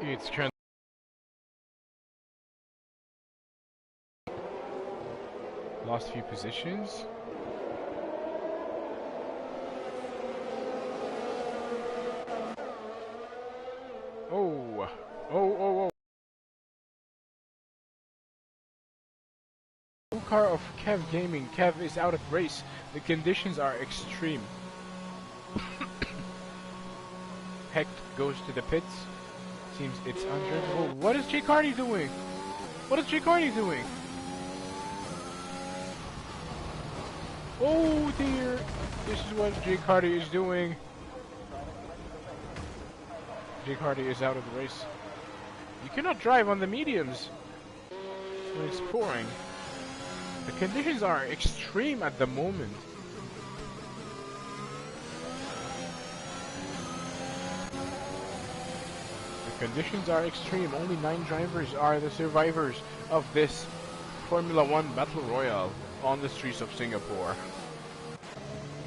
It's currently lost a few positions. Oh, oh. Car of Kev Gaming. Kev is out of race. The conditions are extreme. Hecht goes to the pits. Seems it's undrinkable. What is Jay Carney doing? What is Jay Carney doing? Oh dear. This is what Jay Carney is doing. Jay Carney is out of the race. You cannot drive on the mediums when it's pouring. The conditions are extreme at the moment. The conditions are extreme. Only 9 drivers are the survivors of this Formula 1 Battle Royale on the streets of Singapore.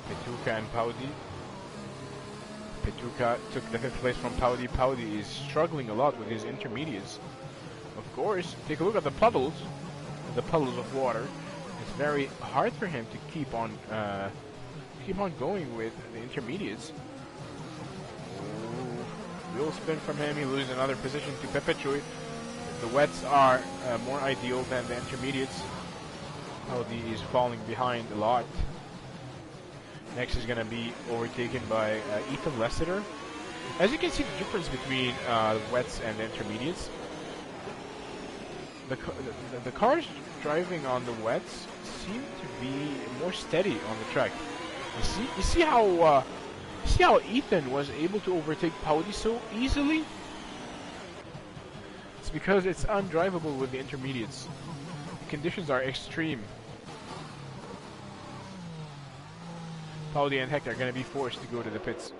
Petuka and Paudi. Petuka took the 5th place from Paudi. Paudi is struggling a lot with his intermediates. Of course, take a look at the puddles of water. It's very hard for him to keep on going with the intermediates. Wheel spin from him. He loses another position to Pepe Chui. The wets are more ideal than the intermediates. Audi is falling behind a lot. Next is going to be overtaken by Ethan Lessiter. As you can see, the difference between wets and the intermediates. The cars driving on the wets seem to be more steady on the track. You see how Ethan was able to overtake Paudi so easily? It's because it's undrivable with the intermediates. The conditions are extreme. Paudi and Hecht are going to be forced to go to the pits.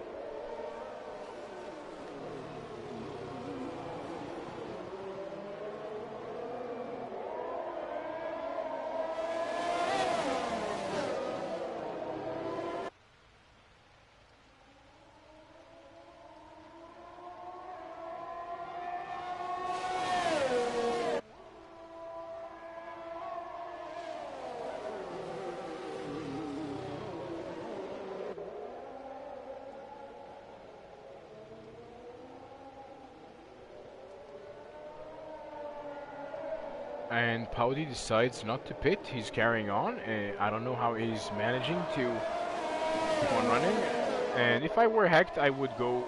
And Paudi decides not to pit. He's carrying on. I don't know how he's managing to keep on running. And if I were Hecht, I would go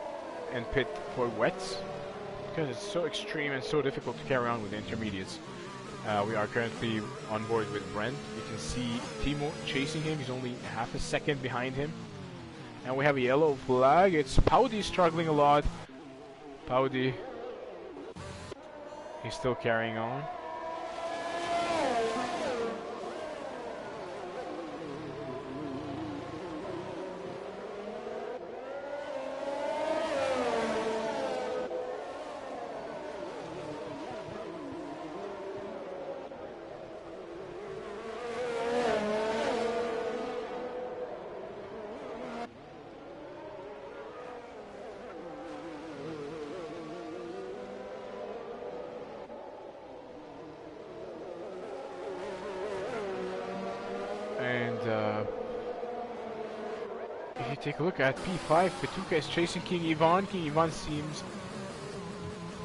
and pit for wets, because it's so extreme and so difficult to carry on with the intermediates. We are currently on board with Brent. You can see Timo chasing him. He's only half a second behind him. And we have a yellow flag. It's Paudi struggling a lot. Paudi, he's still carrying on. If you take a look at P5, Petuka is chasing King Ivan. King Ivan seems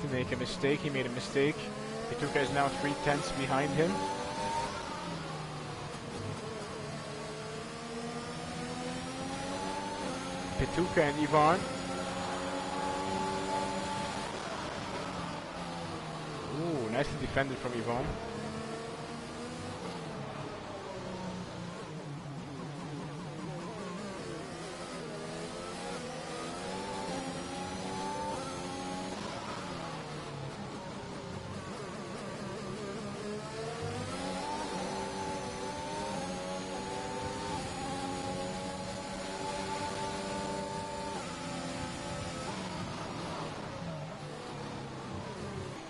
to make a mistake. He made a mistake. Petuka is now 3/10 behind him. Petuka and Ivan. Ooh, nicely defended from Ivan.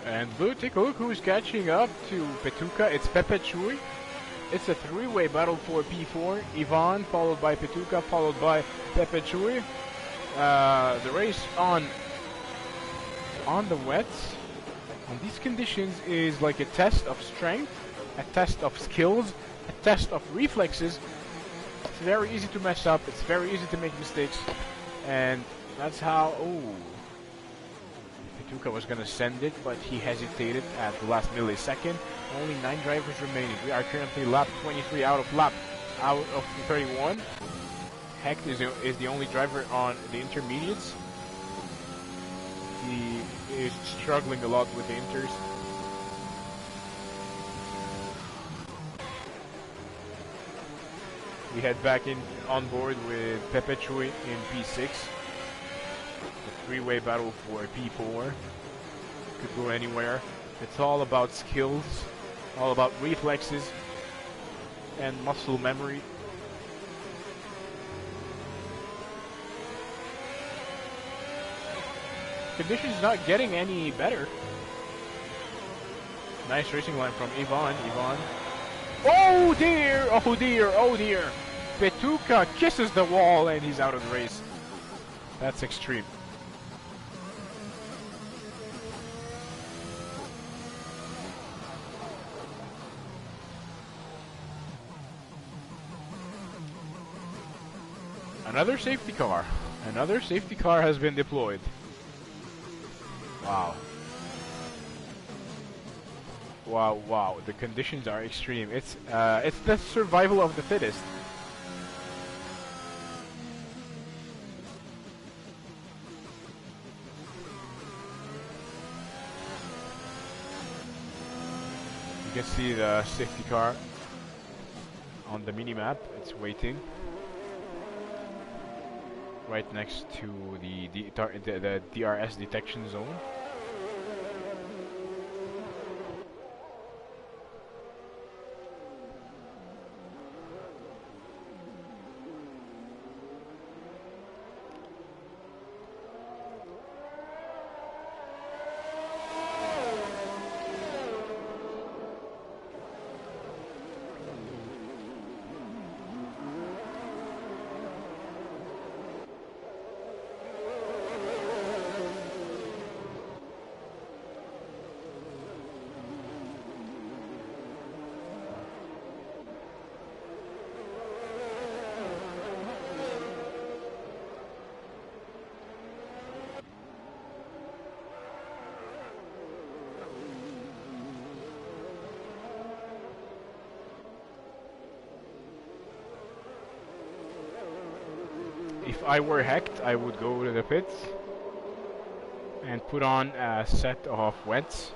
And Blue, take a look who's catching up to Petuka. It's Pepe Chui. It's a three-way battle for P4. Ivan, followed by Petuka, followed by Pepe Chui. The race on on the wets, on these conditions, is like a test of strength, a test of skills, a test of reflexes. It's very easy to mess up, it's very easy to make mistakes, and that's how... Oh, Petuka was gonna send it, but he hesitated at the last millisecond. Only 9 drivers remaining. We are currently lap 23 out of 31. Hecht is the only driver on the intermediates. He is struggling a lot with the inters. We head back on board with Perpetuate in P6. The three-way battle for P4. Could go anywhere. It's all about skills, all about reflexes and muscle memory. Conditions not getting any better. Nice racing line from Ivan. Oh dear! Oh dear! Oh dear! Petuka kisses the wall and he's out of the race. That's extreme. Another safety car. Another safety car has been deployed. Wow. Wow. The conditions are extreme. It's the survival of the fittest. You can see the safety car on the mini-map. It's waiting right next to the DRS detection zone. If I were Hecht, I would go to the pits and put on a set of wets.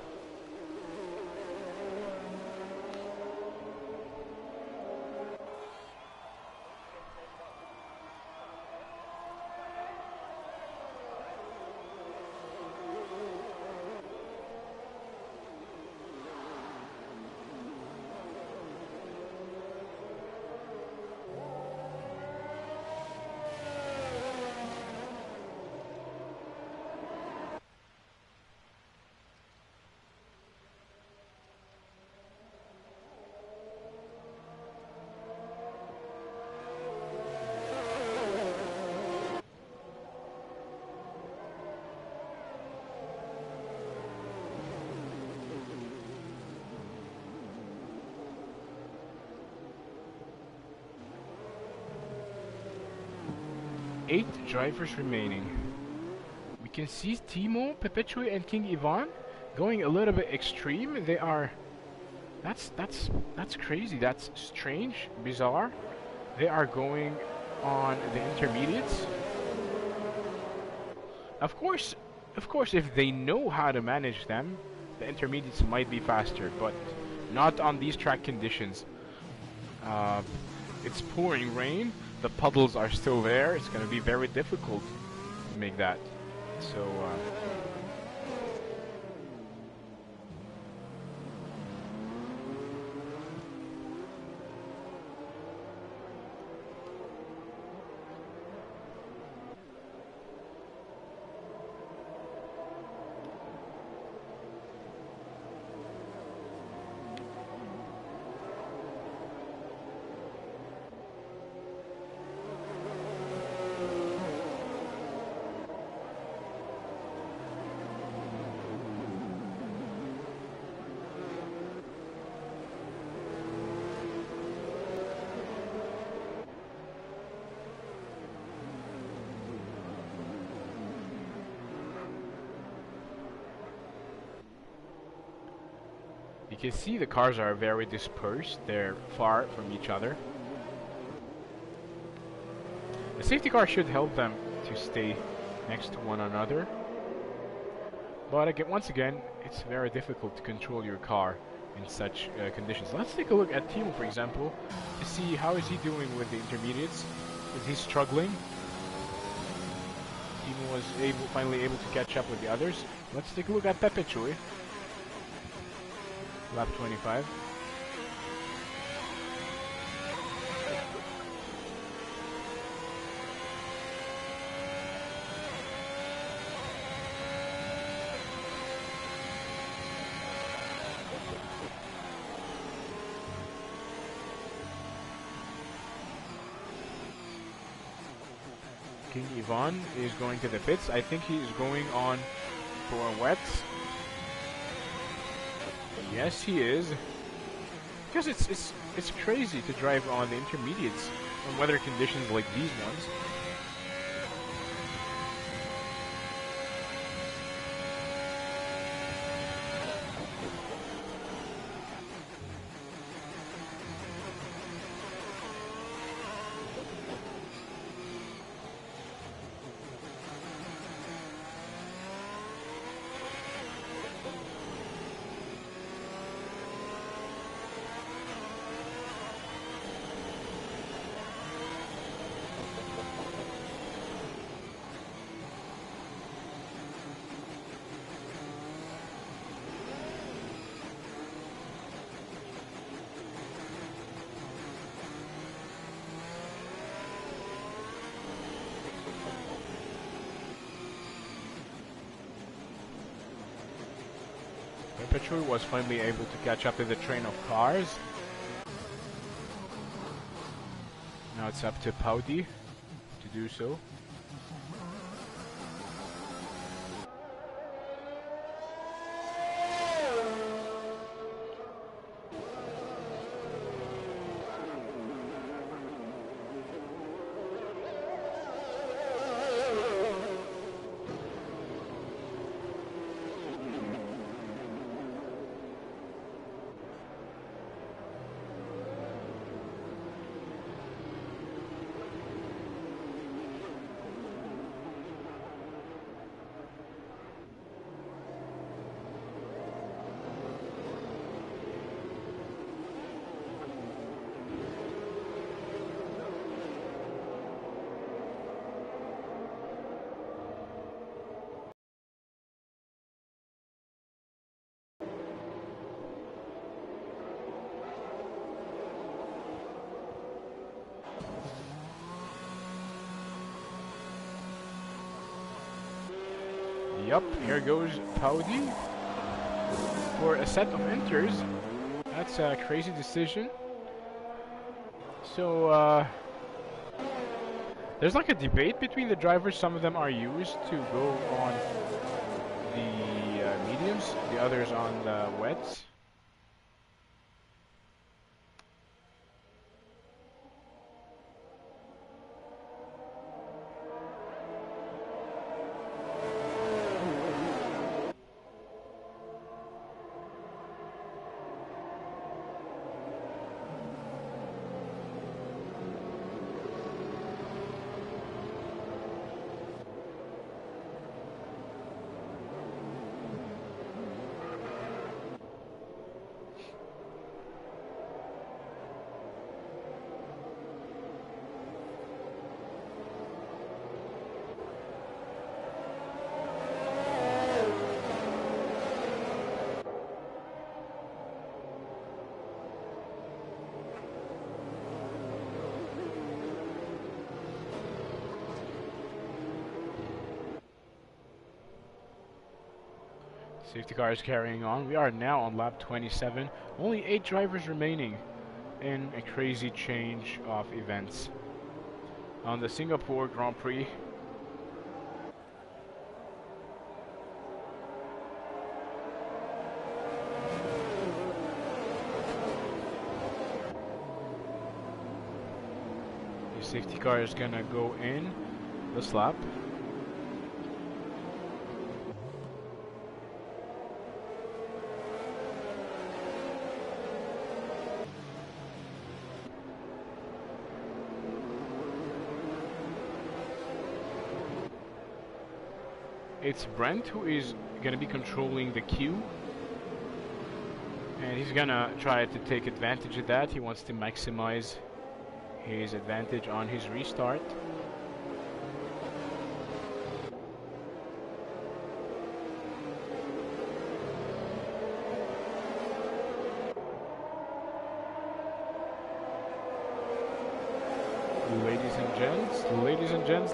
Eight drivers remaining. We can see Timo, Perpetuate, and King Ivan going a little bit extreme. They are... That's crazy. That's strange, bizarre. They are going on the intermediates. Of course, if they know how to manage them, the intermediates might be faster, but not on these track conditions. It's pouring rain. The puddles are still there. It's going to be very difficult to make that. So, You can see the cars are very dispersed. They're far from each other. The safety car should help them to stay next to one another. But again, once again, it's very difficult to control your car in such conditions. Let's take a look at Timo, for example, to see how is he doing with the intermediates. Is he struggling? Timo was finally able to catch up with the others. Let's take a look at Pepe Choi. Lap 25. King Ivan is going to the pits. I think he is going on for wets. Yes, he is. Because it's crazy to drive on the intermediates on weather conditions like these ones. Petru was finally able to catch up to the train of cars. Now it's up to Paudi to do so. Yup, here goes Paudi for a set of enters. That's a crazy decision. So, there's like a debate between the drivers. Some of them are used to go on the mediums, the others on the wets. Safety car is carrying on. We are now on lap 27. Only 8 drivers remaining in a crazy change of events. On the Singapore Grand Prix, the safety car is gonna go in this lap. it's Brent who is going to be controlling the queue. And he's going to try to take advantage of that. He wants to maximize his advantage on his restart. Ladies and gents,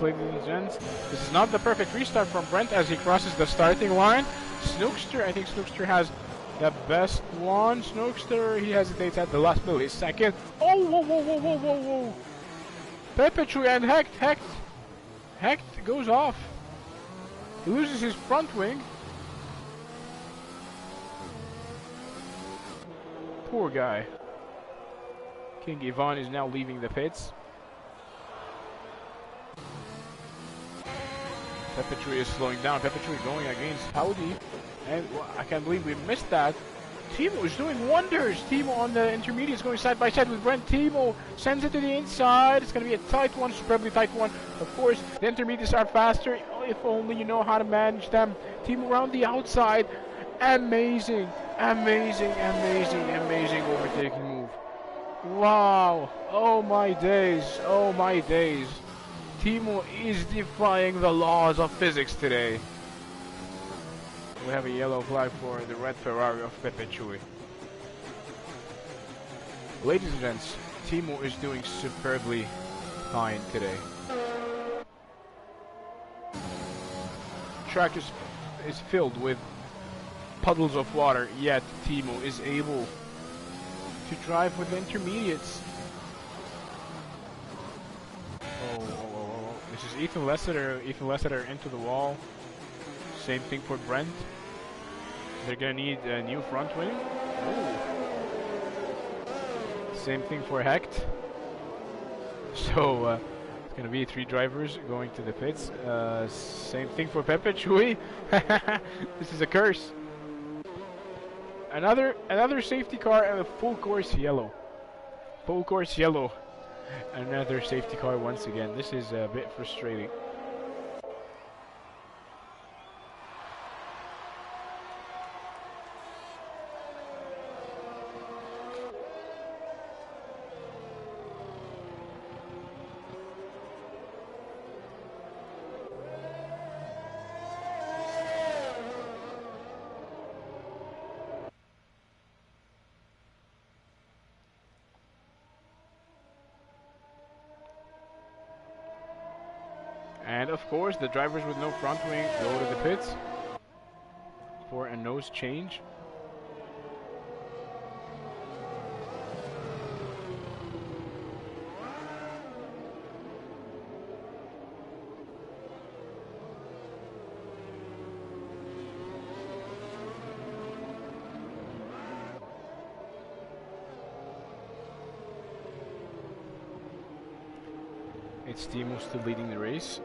this is not the perfect restart from Brent as he crosses the starting line. Snookster, I think Snookster has the best one. Snookster, he hesitates at the last millisecond. Oh, whoa, whoa, whoa, whoa, whoa, whoa. Pepetru and Hecht goes off. He loses his front wing. Poor guy. King Ivan is now leaving the pits. Pepetru is slowing down. Pepetru going against Audi. And I can't believe we missed that. Timo is doing wonders. Timo on the intermediates going side by side with Brent. Timo sends it to the inside. It's going to be a tight one, superbly tight one. Of course, the intermediates are faster. If only you know how to manage them. Timo around the outside. Amazing, amazing, amazing, amazing overtaking move. Wow. Oh my days. Oh my days. Timo is defying the laws of physics today. We have a yellow flag for the red Ferrari of Pepetru. Ladies and gents, Timo is doing superbly fine today. Track is filled with puddles of water, yet Timo is able to drive with the intermediates. This is Ethan Lessiter into the wall. Same thing for Brent. They're gonna need a new front wing. Ooh. Same thing for Hecht. So it's gonna be 3 drivers going to the pits. Same thing for Pepetru. This is a curse. Another safety car and a full course yellow. Full course yellow. Another safety car once again. This is a bit frustrating. And of course, the drivers with no front wing go to the pits for a nose change. It's Timo still leading the race.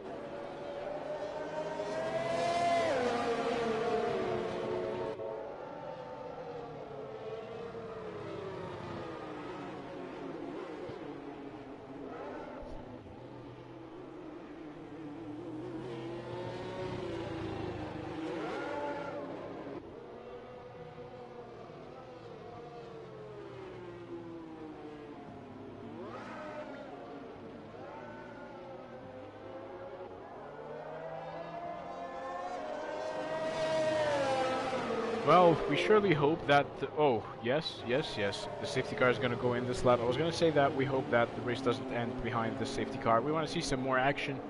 Well, we surely hope that oh, yes, the safety car is going to go in this lap. I was going to say that we hope that the race doesn't end behind the safety car. We want to see some more action.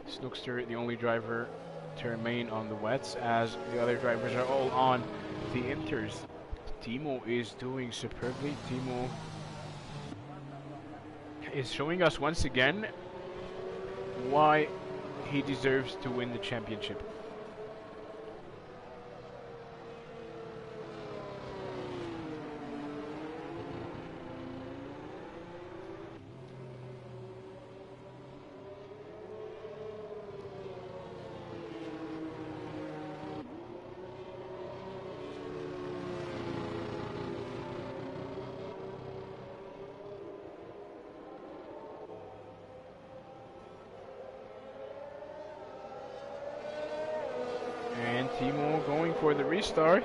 Snookster, the only driver to remain on the wets, as the other drivers are all on the inters. Timo is doing superbly. Timo is showing us once again why he deserves to win the championship. And Timo going for the restart.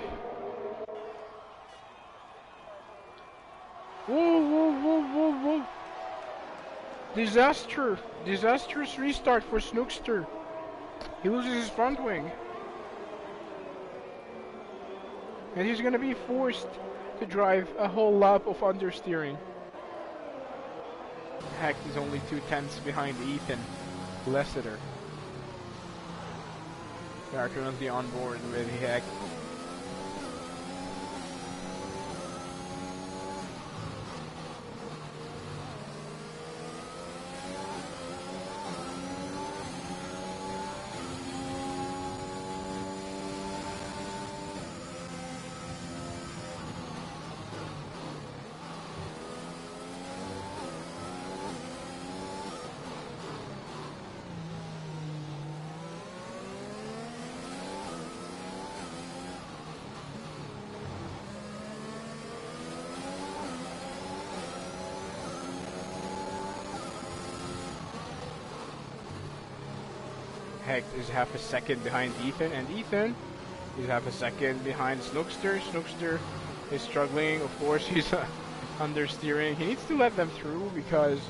Whoa, whoa, whoa, whoa, whoa. Disaster. Disastrous restart for Snookster. He loses his front wing. And he's gonna be forced to drive a whole lap of understeering. Heck, he's only 2/10 behind Ethan Lessiter. We are currently on board with Heck. Heck is half a second behind Ethan, and Ethan is half a second behind Snookster. Snookster is struggling, of course. He's understeering. He needs to let them through because.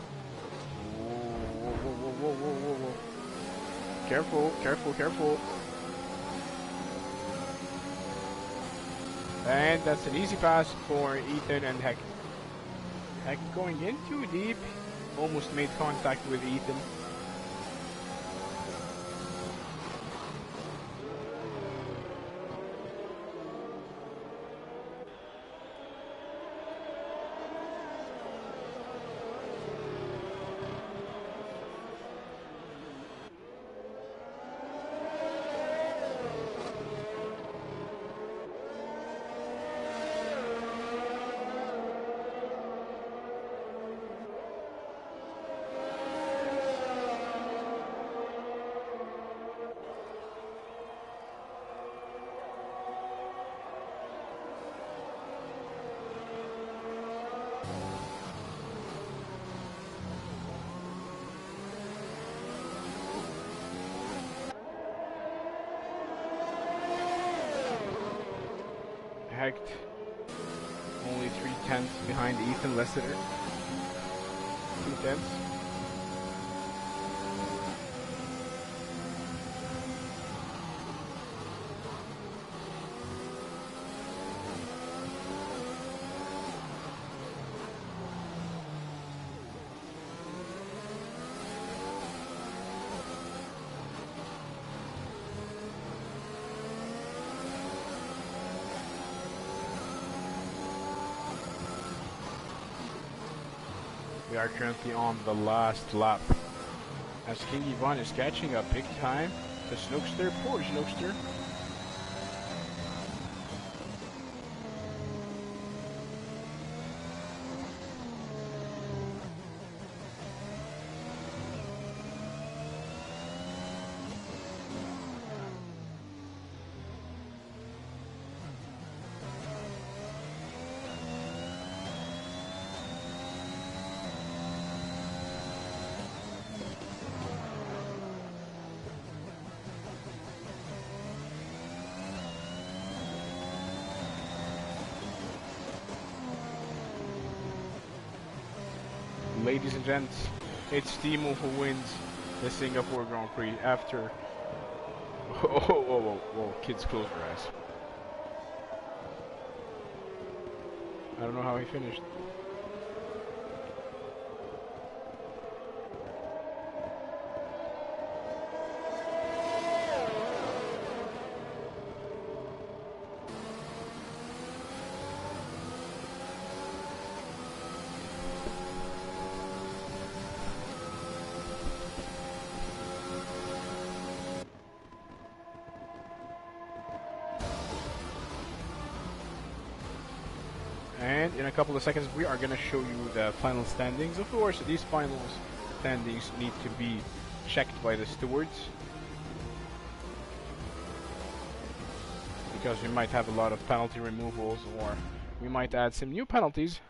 Whoa, whoa, whoa, whoa, whoa, whoa, whoa. Careful, careful, careful. And that's an easy pass for Ethan and Heck. Heck going in too deep. Almost made contact with Ethan. Hecht only 3/10 behind Ethan Lessiter. 2/10. We are currently on the last lap as King Ivan is catching up big time to Snookster. Poor Snookster. Ladies and gents, it's Timo who wins the Singapore Grand Prix after... Whoa, kids, close your eyes. I don't know how he finished. And in a couple of seconds, we are going to show you the final standings. Of course, these final standings need to be checked by the stewards, because we might have a lot of penalty removals, or we might add some new penalties.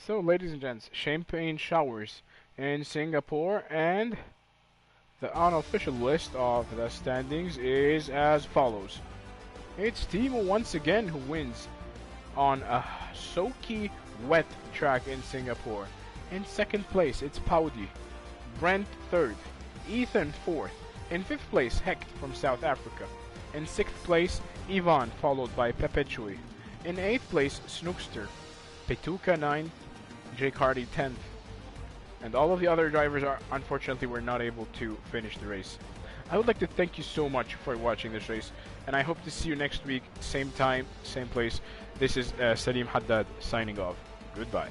So, ladies and gents, champagne showers in Singapore, and the unofficial list of the standings is as follows. It's Timo once again who wins on a soaky, wet track in Singapore. In second place, it's Paudi. Brent third. Ethan fourth. In fifth place, Hecht from South Africa. In sixth place, Ivan, followed by Pepechui. In eighth place, Snookster. Petuka ninth. Jake Hardy 10th. And all of the other drivers unfortunately were not able to finish the race. I would like to thank you so much for watching this race, and I hope to see you next week, same time, same place. This is Salim Haddad signing off. Goodbye.